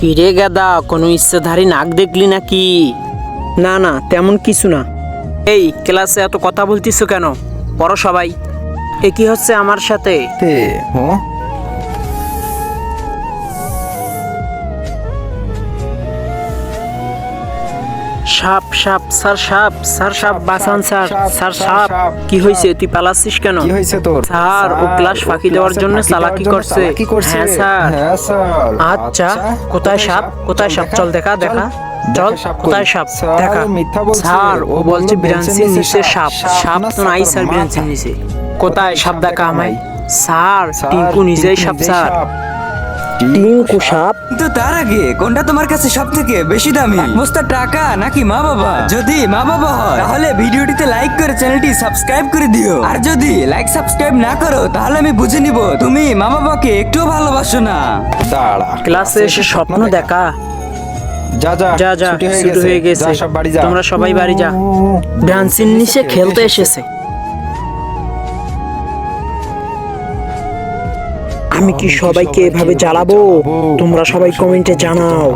কিরে গাদা, কোনো ইচ্ছাধারী নাক দেখলি নাকি? না না, তেমন কিছু না। এই ক্লাসে এত কথা বলতিস কেন? পড়ো সবাই। এ কি হচ্ছে আমার সাথে? হ্যাঁ সাপ সাপ স্যার, সাপ স্যার, সাপ বাঁচান স্যার, স্যার সাপ। কি হয়েছে, তুই পালাচ্ছিস কেন? কি হয়েছে তোর? স্যার, ও ক্লাস ফাঁকি দেওয়ার জন্য চালাকি করছে। হ্যাঁ স্যার। হ্যাঁ স্যার। আচ্ছা, কোথায় সাপ? কোথায় সাপ? চল দেখা দেখা। চল, কোথায় সাপ দেখা। মিথ্যা বলছে। স্যার, ও বলছে ব্রাঞ্চের নিচে সাপ। সাপ তো নাই স্যার ব্রাঞ্চের নিচে। কোথায় সাপ দেখা আমায়? স্যার, টিঙ্কু নিজেই সাপ স্যার। টিঙ্কু সাপ? কিন্তু তার আগে কোনটা তোমার কাছে সব থেকে বেশি দামি? এক বস্তা টাকা নাকি মা বাবা? যদি মা বাবা হয় তাহলে ভিডিওটিতে লাইক করে চ্যানেলটি সাবস্ক্রাইব করে দিও। আর যদি লাইক সাবস্ক্রাইব না করো তাহলে আমি বুঝে নিব তুমি মা বাবাকে একটু ভালোবাসো না। দাঁড়া, ক্লাসে এসে স্বপ্ন দেখা। যা যা যা যা, ছুটি হয়ে গেছে। সব বাড়ি যা। তোমরা সবাই বাড়ি যা। ব্রাঞ্চের নিচে খেলতে এসেছে। আমি কি সবাইকে এভাবে জ্বালাবো? তোমরা সবাই কমেন্টে জানাও।